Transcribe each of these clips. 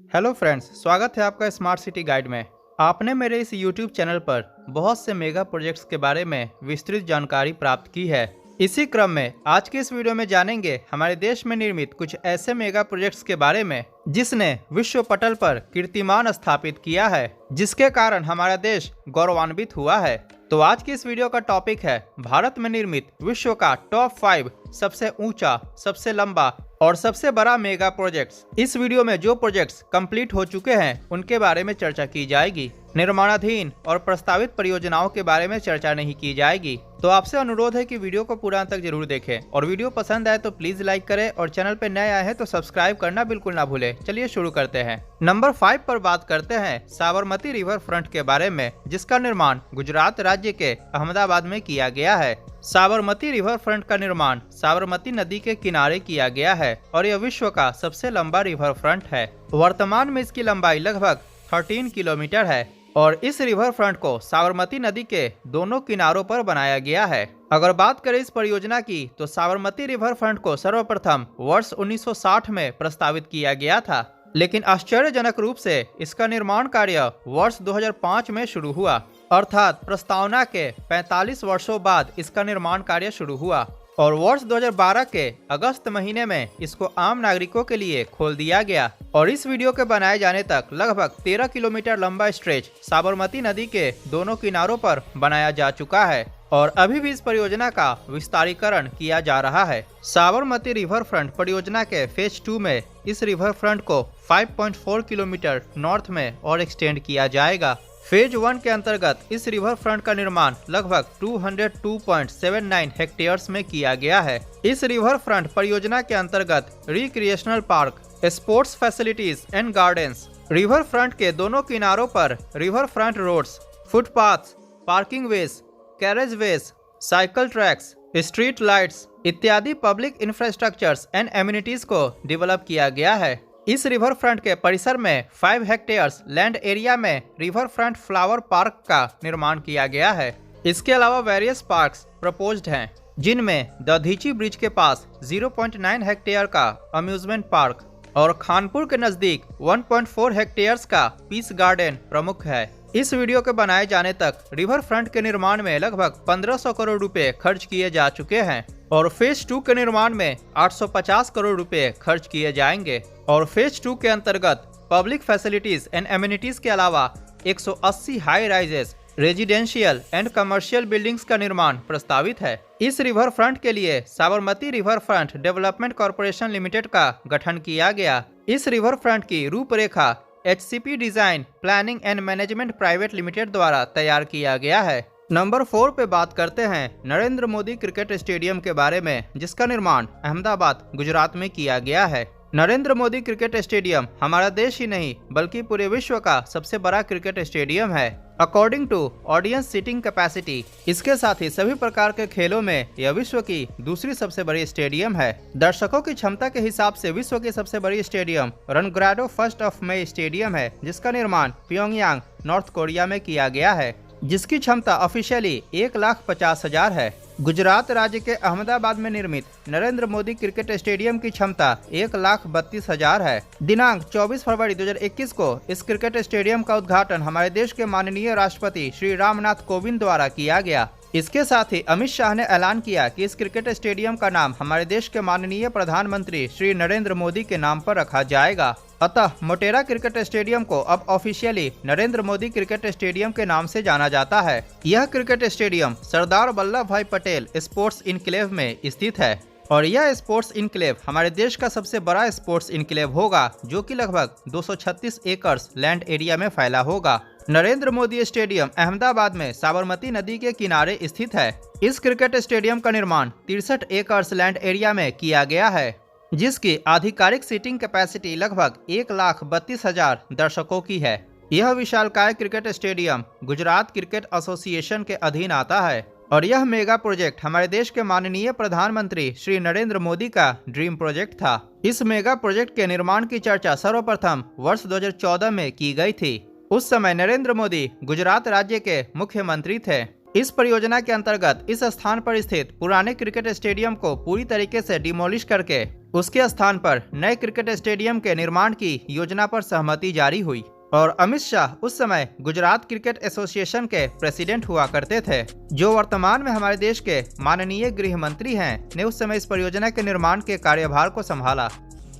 Hello friends, स्वागत है आपका स्मार्ट सिटी गाइड में। आपने मेरे इस यूट्यूब चैनल पर बहुत से मेगा प्रोजेक्ट्स के बारे में विस्तृत जानकारी प्राप्त की है। इसी क्रम में आज के इस वीडियो में जानेंगे हमारे देश में निर्मित कुछ ऐसे मेगा प्रोजेक्ट्स के बारे में जिसने विश्व पटल पर कीर्तिमान स्थापित किया है, जिसके कारण हमारा देश गौरवान्वित हुआ है। तो आज की इस वीडियो का टॉपिक है भारत में निर्मित विश्व का टॉप 5 सबसे ऊंचा, सबसे लंबा और सबसे बड़ा मेगा प्रोजेक्ट्स। इस वीडियो में जो प्रोजेक्ट्स कंप्लीट हो चुके हैं उनके बारे में चर्चा की जाएगी। निर्माणाधीन और प्रस्तावित परियोजनाओं के बारे में चर्चा नहीं की जाएगी। तो आपसे अनुरोध है कि वीडियो को पूरा अंत तक जरूर देखें और वीडियो पसंद आए तो प्लीज लाइक करें और चैनल पर नए आए हैं तो सब्सक्राइब करना बिल्कुल ना भूलें। चलिए शुरू करते हैं। नंबर 5 पर बात करते हैं साबरमती रिवर फ्रंट के बारे में, जिसका निर्माण गुजरात राज्य के अहमदाबाद में किया गया है। साबरमती रिवर फ्रंट का निर्माण साबरमती नदी के किनारे किया गया है और यह विश्व का सबसे लंबा रिवर फ्रंट है। वर्तमान में इसकी लंबाई लगभग 13 किलोमीटर है और इस रिवर फ्रंट को साबरमती नदी के दोनों किनारों पर बनाया गया है। अगर बात करें इस परियोजना की तो साबरमती रिवर फ्रंट को सर्वप्रथम वर्ष 1960 में प्रस्तावित किया गया था, लेकिन आश्चर्यजनक रूप से इसका निर्माण कार्य वर्ष 2005 में शुरू हुआ, अर्थात प्रस्तावना के 45 वर्षों बाद इसका निर्माण कार्य शुरू हुआ और वर्ष 2012 के अगस्त महीने में इसको आम नागरिकों के लिए खोल दिया गया। और इस वीडियो के बनाए जाने तक लगभग 13 किलोमीटर लंबा स्ट्रेच साबरमती नदी के दोनों किनारों पर बनाया जा चुका है और अभी भी इस परियोजना का विस्तारीकरण किया जा रहा है। साबरमती रिवर फ्रंट परियोजना के फेज 2 में इस रिवर फ्रंट को 5.4 किलोमीटर नॉर्थ में और एक्सटेंड किया जाएगा। फेज 1 के अंतर्गत इस रिवर फ्रंट का निर्माण लगभग 202.79 हेक्टेयर्स में किया गया है। इस रिवर फ्रंट परियोजना के अंतर्गत recreational park, sports facilities and gardens, river front के दोनों किनारों पर river front roads, footpaths, parking ways, carriage ways, cycle tracks, street lights इत्यादि पब्लिक इंफ्रास्ट्रक्चर्स एंड एमिनिटीज को डेवलप किया गया है। इस रिवर फ्रंट के परिसर में 5 हेक्टेयर्स लैंड एरिया में रिवर फ्रंट फ्लावर पार्क का निर्माण किया गया है। इसके अलावा वेरियस पार्क्स प्रपोज्ड हैं, जिनमें दधीची ब्रिज के पास 0.9 हेक्टेयर का अम्यूजमेंट पार्क और खानपुर के नजदीक 1.4 हेक्टेयर्स का पीस गार्डन प्रमुख है। इस वीडियो के बनाए जाने तक रिवर फ्रंट के निर्माण में लगभग 1500 करोड़ रुपए खर्च किए जा चुके हैं और फेज 2 के निर्माण में 850 करोड़ रुपए खर्च किए जाएंगे और फेज 2 के अंतर्गत पब्लिक फैसिलिटीज एंड एमिनिटीज के अलावा 180 high rises, residential and commercial buildings का निर्माण प्रस्तावित है। इस रिवर फ्रंट के लिए Sabarmati river front development corporation limited का गठन किया गया। इस रिवर फ्रंट की रूपरेखा HCP design planning and management private limited द्वारा तैयार किया गया है। नंबर 4 पे बात करते हैं नरेंद्र मोदी क्रिकेट स्टेडियम के बारे में, जिसका निर्माण अहमदाबाद, गुजरात में किया गया है। नरेंद्र मोदी क्रिकेट स्टेडियम हमारा देश ही नहीं बल्कि पूरे विश्व का सबसे बड़ा क्रिकेट स्टेडियम है according to audience seating capacity. इसके साथ ही सभी प्रकार के खेलों में यह विश्व की दूसरी सबसे बड़ी स्टेडियम है। दर्शकों की क्षमता के हिसाब से विश्व की सबसे बड़ी स्टेडियम रनग्राडो 1 मई स्टेडियम है, जिसका निर्माण प्योंगयांग, नॉर्थ कोरिया में किया गया है, जिसकी क्षमता ऑफिशियली 1,50,000 है। गुजरात राज्य के अहमदाबाद में निर्मित नरेंद्र मोदी क्रिकेट स्टेडियम की क्षमता 1,32,000 है। दिनांक 24 फरवरी 2021 को इस क्रिकेट स्टेडियम का उद्घाटन हमारे देश के माननीय राष्ट्रपति श्री रामनाथ कोविंद द्वारा किया गया। इसके साथ ही अमित शाह ने ऐलान किया कि इस क्रिकेट स्टेडियम का नाम हमारे देश के माननीय प्रधानमंत्री श्री नरेंद्र मोदी के नाम पर रखा जाएगा। अतः मोटेरा क्रिकेट स्टेडियम को अब officially Narendra Modi cricket stadium के नाम से जाना जाता है। यह क्रिकेट स्टेडियम सरदार वल्लभ भाई पटेल स्पोर्ट्स इनक्लेव में स्थित है और यह स्पोर्ट्स इनक्लेव हमारे देश का सबसे बड़ा स्पोर्ट्स इनक्लेव होगा, जो कि लगभग 236 एकड़ लैंड एरिया में फैला होगा। नरेंद्र मोदी स्टेडियम अहमदाबाद में साबरमती नदी के किनारे स्थित है। इस क्रिकेट स्टेडियम का निर्माण 63 एकड़ लैंड एरिया में किया गया है, जिसकी आधिकारिक सीटिंग कैपेसिटी लगभग 1,32,000 दर्शकों की है। यह विशालकाय cricket stadium Gujarat cricket association के अधीन आता है और यह मेगा प्रोजेक्ट हमारे देश के माननीय प्रधानमंत्री श्री नरेंद्र मोदी का ड्रीम प्रोजेक्ट था। इस मेगा प्रोजेक्ट के निर्माण की चर्चा सर्वप्रथम वर्ष 2014 में की गई थी। उस समय नरेंद्र मोदी गुजरात राज्य के मुख्यमंत्री थे। इस परियोजना के अंतर्गत इस स्थान पर स्थित पुराने क्रिकेट स्टेडियम को पूरी तरीके से डिमोलिश करके उसके स्थान पर नए क्रिकेट स्टेडियम के निर्माण की योजना पर सहमति जारी हुई और अमित शाह उस समय गुजरात क्रिकेट एसोसिएशन के प्रेसिडेंट हुआ करते थे, जो वर्तमान में हमारे देश के माननीय गृह मंत्री हैं, ने उस समय इस परियोजना के निर्माण के कार्यभार को संभाला।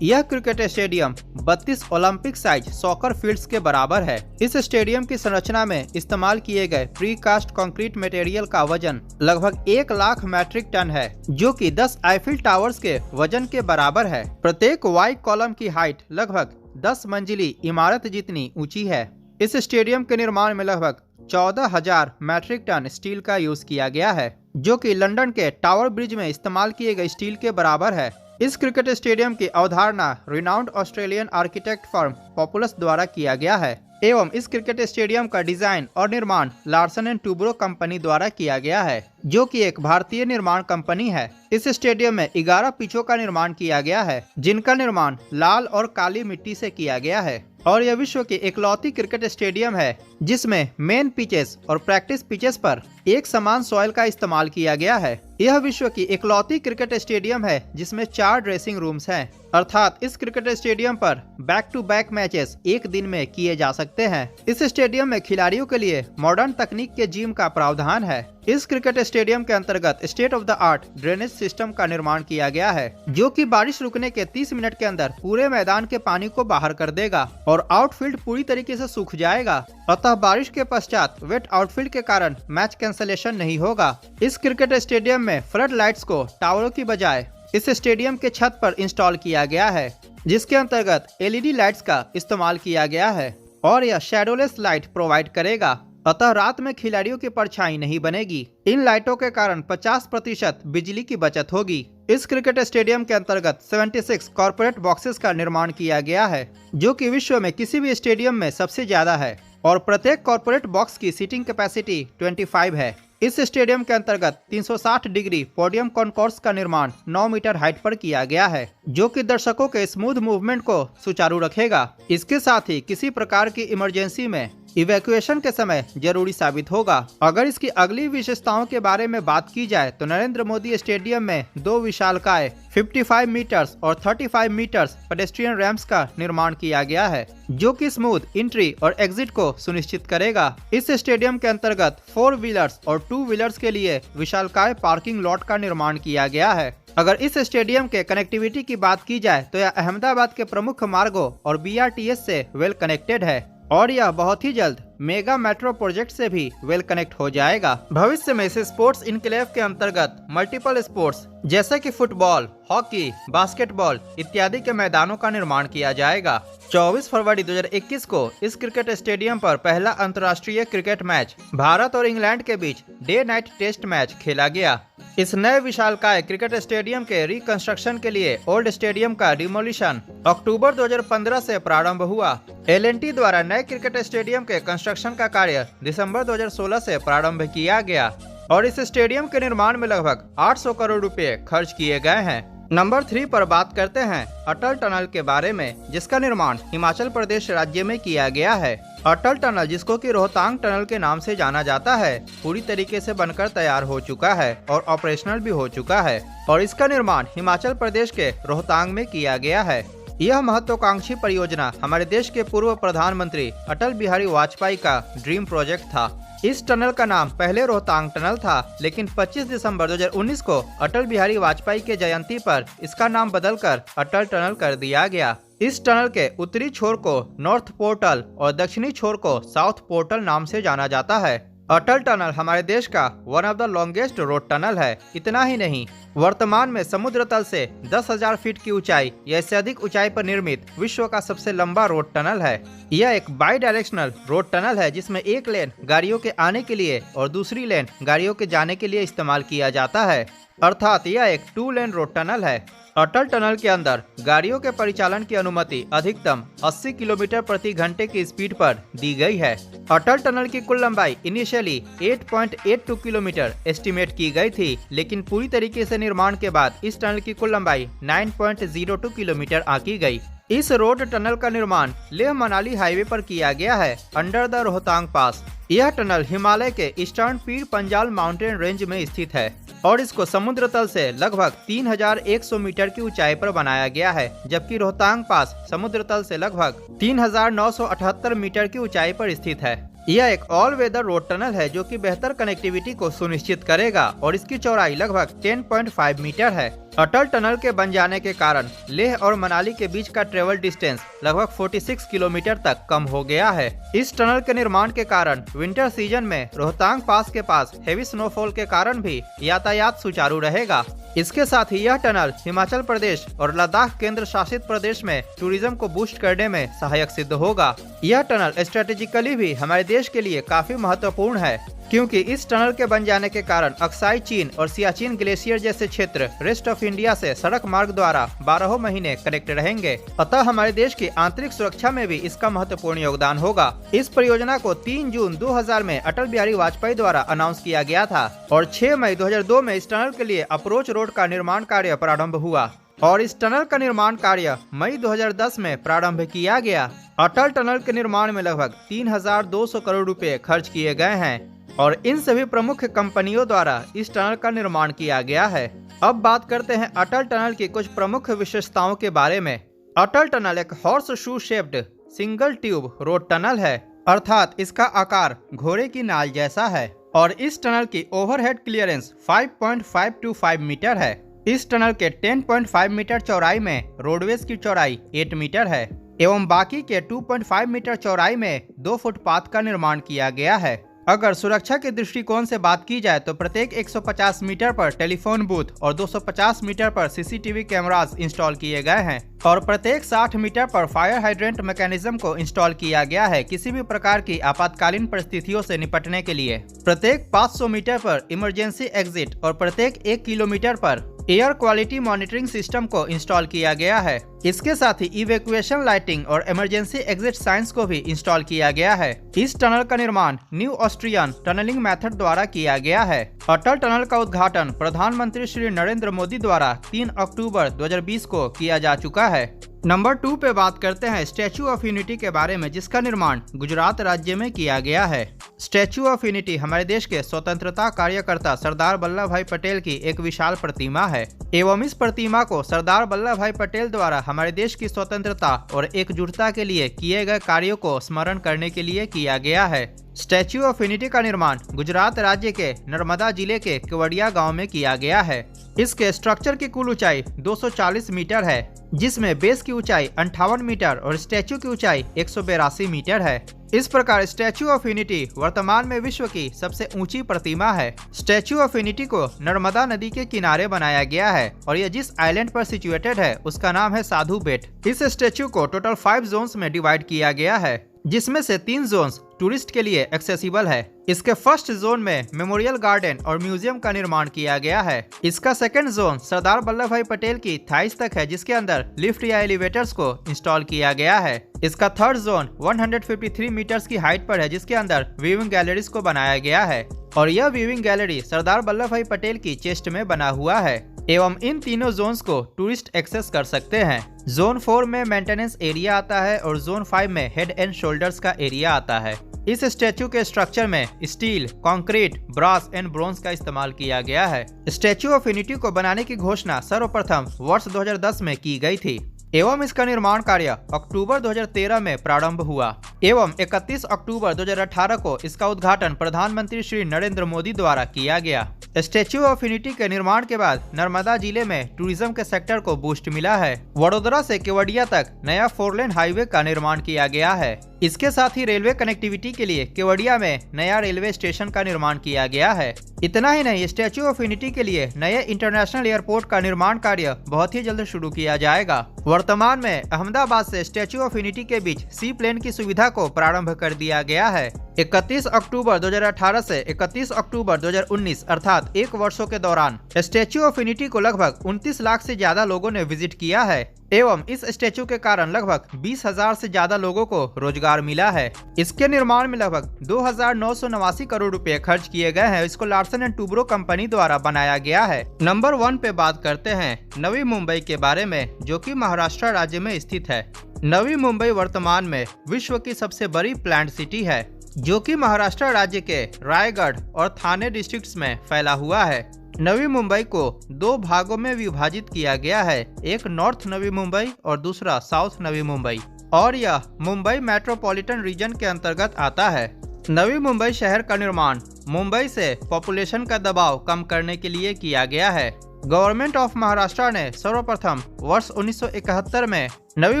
यह cricket stadium 32 Olympic size soccer fields के बराबर है। इस स्टेडियम की संरचना में इस्तेमाल किए गए प्रीकास्ट कंक्रीट मटेरियल का वजन लगभग 1 लाख मैट्रिक टन है, जो कि 10 आईफिल टावर्स के वजन के बराबर है। प्रत्येक वाई कॉलम की हाइट लगभग 10 मंजिली इमारत जितनी ऊंची है। इस स्टेडियम के निर्माण में लगभग 14,000 मैट्रिक टन स्टील का यूज किया गया है, जो कि लंदन के टावर ब्रिज में इस्तेमाल किए गए स्टील के बराबर है। इस क्रिकेट स्टेडियम की अवधारणा renowned Australian architect firm populace द्वारा किया गया है एवं इस क्रिकेट स्टेडियम का डिजाइन और निर्माण लार्सन एंड टूब्रो कंपनी द्वारा किया गया है, जो कि एक भारतीय निर्माण कंपनी है। इस स्टेडियम में 11 पिचों का निर्माण किया गया है, जिनका निर्माण लाल और काली मिट्टी से किया गया है और यह विश्व की इकलौती क्रिकेट स्टेडियम है जिसमें मेन पिचेस और प्रैक्टिस पिचेस पर एक समान सॉइल का इस्तेमाल किया गया है। यह विश्व की इकलौती क्रिकेट स्टेडियम है जिसमें 4 ड्रेसिंग रूम्स हैं, अर्थात इस क्रिकेट स्टेडियम पर बैक टू बैक मैचेस एक दिन में किए जा सकते हैं। इस स्टेडियम में खिलाड़ियों के लिए मॉडर्न तकनीक के जिम का प्रावधान है। इस क्रिकेट स्टेडियम के अंतर्गत state of the art drainage system का निर्माण किया गया है, जो कि बारिश रुकने के 30 मिनट के अंदर पूरे मैदान के पानी को बाहर कर देगा और आउटफील्ड पूरी तरीके से सूख जाएगा। अतः बारिश के पश्चात वेट आउटफील्ड के कारण मैच कैंसलेशन नहीं होगा। इस क्रिकेट स्टेडियम में फ्लड लाइट्स को टावरों की बजाय इस स्टेडियम के छत पर इंस्टॉल किया गया है, जिसके अंतर्गत एलईडी लाइट्स का इस्तेमाल किया गया है और यह शैडोलेस लाइट प्रोवाइड करेगा। अतः रात में खिलाड़ियों की परछाई नहीं बनेगी। इन लाइटों के कारण 50% बिजली की बचत होगी। इस क्रिकेट स्टेडियम के अंतर्गत 76 कॉर्पोरेट बॉक्सेस का निर्माण किया गया है, जो कि विश्व में किसी भी स्टेडियम में सबसे ज्यादा है और प्रत्येक कॉर्पोरेट बॉक्स की सीटिंग कैपेसिटी 25 है। इस स्टेडियम के अंतर्गत 360 डिग्री पोडियम कॉन्कोर्स का निर्माण 9 मीटर हाइट पर किया गया है, जो कि दर्शकों के स्मूथ मूवमेंट को सुचारू रखेगा। इसके साथ ही किसी प्रकार की इमरजेंसी में इवैक्यूएशन के समय जरूरी साबित होगा। अगर इसकी अगली विशेषताओं के बारे में बात की जाए तो नरेंद्र मोदी स्टेडियम में 2 विशालकाय 55 मीटर्स और 35 मीटर्स पेडेस्ट्रियन रैंप्स का निर्माण किया गया है, जो कि स्मूथ एंट्री और एग्जिट को सुनिश्चित करेगा। इस स्टेडियम के अंतर्गत 4 व्हीलर्स और 2 व्हीलर्स के लिए विशालकाय पार्किंग लॉट का निर्माण किया गया है। अगर इस स्टेडियम के कनेक्टिविटी की बात की जाए तो यह अहमदाबाद के प्रमुख मार्गों और BRTS से वेल कनेक्टेड है और यह बहुत ही जल्द मेगा मेट्रो प्रोजेक्ट से भी वेल कनेक्ट हो जाएगा। भविष्य में इस स्पोर्ट्स इनक्लेव के अंतर्गत मल्टीपल स्पोर्ट्स जैसे कि फुटबॉल, हॉकी, बास्केटबॉल इत्यादि के मैदानों का निर्माण किया जाएगा। 24 फरवरी 2021 को इस क्रिकेट स्टेडियम पर पहला अंतर्राष्ट्रीय क्रिकेट मैच भारत और इंग्लैंड के बीच डे नाइट टेस्ट मैच खेला गया। इस नए विशालकाय क्रिकेट स्टेडियम के रिकंस्ट्रक्शन के लिए ओल्ड स्टेडियम का डिमोलिशन अक्टूबर 2015 से प्रारंभ हुआ। L&T द्वारा नए क्रिकेट स्टेडियम के कंस्ट्रक्शन का कार्य दिसंबर 2016 से प्रारंभ किया गया और इस स्टेडियम के निर्माण में लगभग 800 करोड़ रुपए खर्च किए गए हैं। नंबर 3 पर बात करते हैं अटल टनल के बारे में, जिसका निर्माण हिमाचल प्रदेश राज्य में किया गया है। अटल टनल, जिसको कि रोहतांग टनल के नाम से जाना जाता है, पूरी तरीके से बनकर तैयार हो चुका है और ऑपरेशनल भी हो चुका है और इसका निर्माण हिमाचल प्रदेश के रोहतांग में किया गया है। यह महत्वाकांक्षी परियोजना हमारे देश के पूर्व प्रधानमंत्री अटल बिहारी वाजपेयी का ड्रीम प्रोजेक्ट था। इस टनल का नाम पहले रोहतांग टनल था, लेकिन 25 दिसंबर 2019 को अटल बिहारी वाजपेयी के जयंती पर इसका नाम बदलकर अटल टनल कर दिया गया। इस टनल के उत्तरी छोर को नॉर्थ पोर्टल और दक्षिणी छोर को साउथ पोर्टल नाम से जाना जाता है। अटल टनल हमारे देश का one of the longest road tunnel है। इतना ही नहीं, वर्तमान में समुद्र तल से 10,000 फीट की ऊंचाई या इससे अधिक ऊंचाई पर निर्मित विश्व का सबसे लंबा रोड टनल है। यह एक बाई डायरेक्शनल रोड टनल है, जिसमें एक लेन गाड़ियों के आने के लिए और दूसरी लेन गाड़ियों के जाने के लिए इस्तेमाल किया जाता है, अर्थात यह एक 2 लेन रोड टनल है। अटल टनल के अंदर गाड़ियों के परिचालन की अनुमति अधिकतम 80 किलोमीटर प्रति घंटे की स्पीड पर दी गई है। अटल टनल की कुल लंबाई इनिशियली 8.82 किलोमीटर एस्टिमेट की गई थी, लेकिन पूरी तरीके से निर्माण के बाद इस टनल की कुल लंबाई 9.02 किलोमीटर आंकी गई। इस रोड टनल का निर्माण लेह मनाली हाईवे पर किया गया है, अंडर द रोहतांग पास। यह टनल हिमालय के eastern Pir Panjal mountain range में स्थित है और इसको समुद्र तल से लगभग 3100 मीटर की ऊंचाई पर बनाया गया है, जबकि रोहतांग पास समुद्र तल से लगभग 3978 मीटर की ऊंचाई पर स्थित है। यह एक ऑल वेदर रोड टनल है जो कि बेहतर कनेक्टिविटी को सुनिश्चित करेगा और इसकी चौड़ाई लगभग 10.5 मीटर है। अटल टनल के बन जाने के कारण लेह और मनाली के बीच का ट्रेवल डिस्टेंस लगभग 46 किलोमीटर तक कम हो गया है। इस टनल के निर्माण के कारण विंटर सीजन में रोहतांग पास के पास हेवी स्नोफॉल के कारण भी यातायात सुचारू रहेगा। इसके साथ ही यह टनल हिमाचल प्रदेश और लद्दाख केंद्र शासित प्रदेश में टूरिज्म को बूस्ट करने में सहायक सिद्ध होगा। यह टनल स्ट्रेटेजिकली भी हमारे देश के लिए काफी महत्वपूर्ण है, क्योंकि इस टनल के बन जाने के कारण अक्साई चीन और सियाचिन ग्लेशियर जैसे क्षेत्र रेस्ट ऑफ इंडिया से सड़क मार्ग द्वारा 12 महीने कनेक्ट रहेंगे। अतः हमारे देश की आंतरिक सुरक्षा में भी इसका महत्वपूर्ण योगदान होगा। इस परियोजना को 3 जून 2000 में अटल बिहारी वाजपेयी द्वारा अनाउंस किया गया था और 6 मई 2002 में इस टनल के लिए अप्रोच रोड का निर्माण कार्य प्रारंभ हुआ और इस टनल का निर्माण कार्य मई 2010 में प्रारंभ किया गया। अटल टनल के निर्माण में लगभग 3200 करोड़ रुपए खर्च किए गए हैं और इन सभी प्रमुख कंपनियों द्वारा इस टनल का निर्माण किया गया है। अब बात करते हैं अटल टनल की कुछ प्रमुख विशेषताओं के बारे में। अटल टनल एक horse shoe shaped single tube road tunnel है, अर्थात इसका आकार घोड़े की नाल जैसा है और इस टनल की ओवरहेड क्लियरेंस 5.525 मीटर है। इस टनल के 10.5 मीटर चौड़ाई में रोडवेज की चौड़ाई 8 मीटर है एवं बाकी के 2.5 मीटर चौड़ाई में 2 फुटपाथ का निर्माण किया गया है। अगर सुरक्षा के दृष्टिकोण से बात की जाए तो प्रत्येक 150 मीटर पर टेलीफोन बूथ और 250 मीटर पर सीसीटीवी कैमरास इंस्टॉल किए गए हैं और प्रत्येक 60 मीटर पर फायर हाइड्रेंट मैकेनिज्म को इंस्टॉल किया गया है किसी भी प्रकार की आपातकालीन परिस्थितियों से निपटने के लिए। प्रत्येक 500 मीटर पर इमरजेंसी एग्जिट और प्रत्येक 1 किलोमीटर पर एयर क्वालिटी मॉनिटरिंग सिस्टम को इंस्टॉल किया गया है। इसके साथ ही इवैक्यूएशन लाइटिंग और इमरजेंसी एग्जिट साइंस को भी इंस्टॉल किया गया है। इस टनल का निर्माण न्यू ऑस्ट्रियन टनलिंग मेथड द्वारा किया गया है। अटल टनल का उद्घाटन प्रधानमंत्री श्री नरेंद्र मोदी द्वारा 3 अक्टूबर 2020 को किया जा चुका है। नंबर 2 पे बात करते हैं स्टैचू ऑफ यूनिटी के बारे में, जिसका निर्माण गुजरात राज्य में किया गया है। स्टैचू ऑफ यूनिटी हमारे देश के स्वतंत्रता कार्यकर्ता सरदार वल्लभ भाई पटेल की एक विशाल प्रतिमा है एवं इस प्रतिमा को सरदार वल्लभ भाई पटेल द्वारा हमारे देश की स्वतंत्रता और एकजुटता के लिए किए गए कार्यों को स्मरण करने के लिए किया गया है। स्टैचू ऑफ यूनिटी का निर्माण गुजरात राज्य के नर्मदा जिले के केवड़िया गांव में किया गया है। इसके स्ट्रक्चर की कुल ऊंचाई 240 मीटर है, जिसमें बेस की ऊंचाई 58 मीटर और स्टैचू की ऊंचाई 182 मीटर है। इस प्रकार स्टैचू ऑफ यूनिटी वर्तमान में विश्व की सबसे ऊंची प्रतिमा है। स्टैचू ऑफ यूनिटी को नर्मदा नदी के किनारे बनाया गया है और यह जिस आइलैंड पर सिचुएटेड है उसका नाम है साधु बेट। इस स्टैचू को टोटल 5 जोन्स में डिवाइड किया गया है, जिसमें से 3 जोन्स टूरिस्ट के लिए एक्सेसिबल है। इसके फर्स्ट जोन में मेमोरियल गार्डन और म्यूजियम का निर्माण किया गया है। इसका सेकंड जोन सरदार वल्लभ भाई पटेल की थाइस तक है, जिसके अंदर लिफ्ट या एलिवेटर्स को इंस्टॉल किया गया है। इसका थर्ड जोन 153 मीटर्स की हाइट पर है, जिसके अंदर व्यूइंग गैलरीज को बनाया गया है और यह व्यूइंग गैलरी सरदार वल्लभ भाई पटेल की चेस्ट में बना हुआ है एवं इन तीनों जोन्स को टूरिस्ट एक्सेस कर सकते हैं। जोन 4 में मेंटेनेंस एरिया आता है और जोन 5 में हेड एंड शोल्डर्स का एरिया आता है। इस स्टैचू के स्ट्रक्चर में steel, concrete, brass and bronze का इस्तेमाल किया गया है। स्टैचू ऑफ यूनिटी को बनाने की घोषणा सर्वप्रथम वर्ष 2010 में की गई थी एवं इसका निर्माण कार्य अक्टूबर 2013 में प्रारंभ हुआ एवं 31 अक्टूबर 2018 को इसका उद्घाटन प्रधानमंत्री श्री नरेंद्र मोदी द्वारा किया गया। स्टैचू ऑफ यूनिटी के निर्माण के बाद नर्मदा जिले में टूरिज्म के सेक्टर को बूस्ट मिला है। वडोदरा से केवड़िया तक नया 4 लेन हाईवे का निर्माण किया गया है। इसके साथ ही रेलवे कनेक्टिविटी के लिए केवड़िया में नया रेलवे स्टेशन का निर्माण किया गया है। इतना ही नहीं, स्टैचू ऑफ यूनिटी के लिए नए इंटरनेशनल एयरपोर्ट का निर्माण कार्य बहुत ही जल्द शुरू किया जाएगा। वर्तमान में अहमदाबाद से स्टैचू ऑफ यूनिटी के बीच सी प्लेन की सुविधा को प्रारंभ कर दिया गया है। 31 अक्टूबर 2018 से 31 अक्टूबर 2019 अर्थात 1 वर्षों के दौरान स्टैचू ऑफ यूनिटी को लगभग 29 लाख से ज्यादा लोगों ने विजिट किया है एवं इस स्टैचू के कारण लगभग 20,000 से ज्यादा लोगों को रोजगार मिला है। इसके निर्माण में लगभग 2,989 करोड़ रुपए खर्च किए गए हैं। इसको लार्सन एंड टूब्रो कंपनी द्वारा बनाया गया है। नंबर 1 पे बात करते हैं नवी मुंबई के बारे में, जो कि महाराष्ट्र राज्य में स्थित है। नवी मुंबई वर्तमान में विश्व की सबसे बड़ी प्लांट सिटी है, जो कि महाराष्ट्र राज्य के रायगढ़ और थाने डिस्ट्रिक्ट्स में फैला हुआ है। नवी मुंबई को दो भागों में विभाजित किया गया है, एक नॉर्थ नवी मुंबई और दूसरा साउथ नवी मुंबई, और यह मुंबई मेट्रोपॉलिटन रीजन के अंतर्गत आता है। नवी मुंबई शहर का निर्माण मुंबई से पॉपुलेशन का दबाव कम करने के लिए किया गया है। गवर्नमेंट ऑफ महाराष्ट्र ने सर्वप्रथम वर्ष 1971 में नवी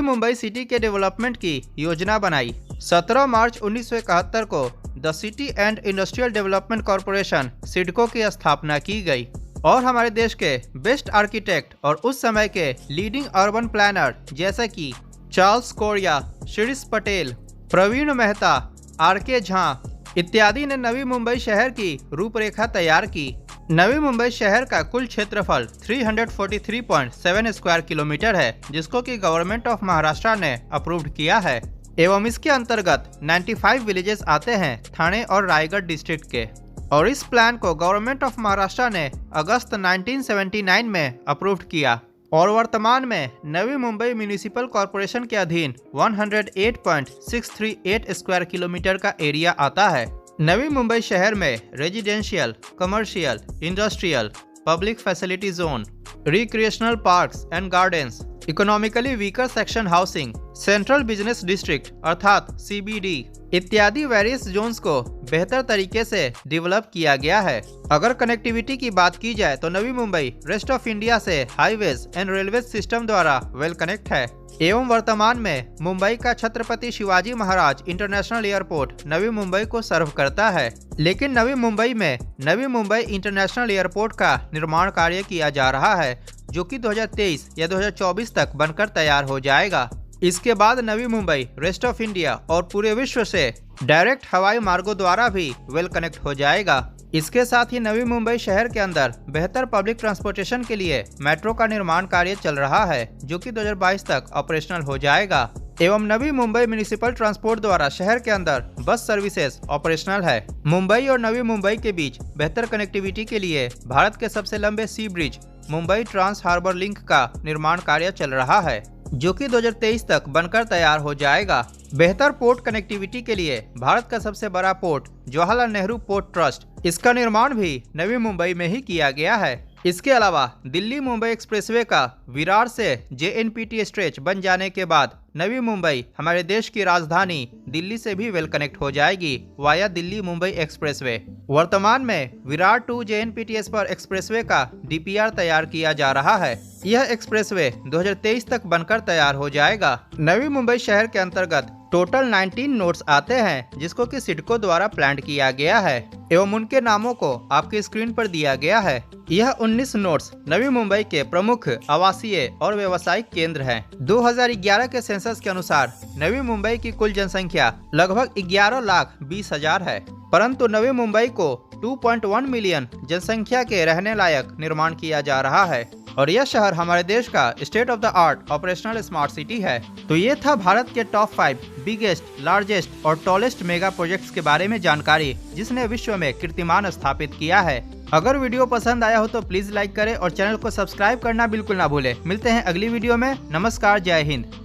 मुंबई सिटी के डेवलपमेंट की योजना बनाई। 17 मार्च 1971 को the city and industrial development corporation CIDCO की स्थापना की गई और हमारे देश के बेस्ट आर्किटेक्ट और उस समय के लीडिंग अर्बन प्लानर जैसे कि चार्ल्स कोरिया, शिरीष पटेल, प्रवीण मेहता, आर.के. झा इत्यादि ने नवी मुंबई शहर की रूपरेखा तैयार की। नवी मुंबई शहर का कुल क्षेत्रफल 343.7 स्क्वायर किलोमीटर है, जिसको कि गवर्नमेंट ऑफ महाराष्ट्र ने अप्रूव्ड किया है एवं इसके अंतर्गत 95 विलेजेस आते हैं ठाणे और रायगढ़ डिस्ट्रिक्ट के। और इस प्लान को गवर्नमेंट ऑफ महाराष्ट्र ने अगस्त 1979 में अप्रूव्ड किया और वर्तमान में नवी मुंबई म्यूनिसिपल कॉरपोरेशन के अधीन 108.638 स्क्वायर किलोमीटर का एरिया आता है। नवी मुंबई शहर में residential, commercial, industrial, public facility zone, recreational parks and gardens, economically weaker section housing, central business district अर्थात CBD इत्यादि वेरियस जोन्स को बेहतर तरीके से डेवलप किया गया है। अगर कनेक्टिविटी की बात की जाए तो Navi Mumbai rest of India से हाईवेज एंड रेलवे सिस्टम द्वारा वेल कनेक्ट है एवं वर्तमान में मुंबई का छत्रपति शिवाजी महाराज इंटरनेशनल एयरपोर्ट नवी मुंबई को सर्व करता है। लेकिन नवी मुंबई में नवी मुंबई इंटरनेशनल एयरपोर्ट का निर्माण कार्य किया जा रहा है, जो कि 2023 या 2024 तक बनकर तैयार हो जाएगा। इसके बाद Navi Mumbai rest of India और पूरे विश्व से डायरेक्ट हवाई मार्गों द्वारा भी वेल कनेक्ट हो जाएगा। इसके साथ ही नवी मुंबई शहर के अंदर बेहतर पब्लिक ट्रांसपोर्टेशन के लिए मेट्रो का निर्माण कार्य चल रहा है, जो कि 2022 तक ऑपरेशनल हो जाएगा एवं नवी मुंबई म्यूनिसिपल ट्रांसपोर्ट द्वारा शहर के अंदर बस सर्विसेज ऑपरेशनल है। मुंबई और नवी मुंबई के बीच बेहतर कनेक्टिविटी के लिए भारत के सबसे लंबे sea bridge Mumbai trans harbour link का निर्माण कार्य चल रहा है, जो कि 2023 तक बनकर तैयार हो जाएगा। बेहतर पोर्ट कनेक्टिविटी के लिए भारत का सबसे बड़ा port Jawaharlal Nehru port trust, इसका निर्माण भी नवी मुंबई में ही किया गया है। इसके अलावा दिल्ली मुंबई एक्सप्रेसवे का विरार से JNPT स्ट्रेच बन जाने के बाद नवी मुंबई हमारे देश की राजधानी दिल्ली से भी वेल कनेक्ट हो जाएगी वाया दिल्ली मुंबई एक्सप्रेसवे। वर्तमान में विरार टू JNPT पर एक्सप्रेसवे का DPR तैयार किया जा रहा है। यह एक्सप्रेसवे 2023 तक बनकर तैयार हो जाएगा। नवी मुंबई शहर के अंतर्गत टोटल 19 नोड्स आते हैं, जिसको कि सिडको द्वारा प्लान किया गया है एवं उनके नामों को आपकी स्क्रीन पर दिया गया है। यह 19 नोड्स नवी मुंबई के प्रमुख आवासीय और व्यावसायिक केंद्र हैं। 2011 के सेंसस के अनुसार नवी मुंबई की कुल जनसंख्या लगभग 11,20,000 है, परंतु नवी मुंबई को 2.1 मिलियन जनसंख्या के रहने लायक निर्माण किया जा रहा है और यह शहर हमारे देश का state of the art operational smart city है। तो ये था भारत के टॉप 5 बिगेस्ट, लार्जेस्ट और टॉलेस्ट मेगा प्रोजेक्ट्स के बारे में जानकारी, जिसने विश्व में कीर्तिमान स्थापित किया है। अगर वीडियो पसंद आया हो तो प्लीज लाइक करें और चैनल को सब्सक्राइब करना बिल्कुल ना भूलें। मिलते हैं अगली वीडियो में। नमस्कार, जय हिंद।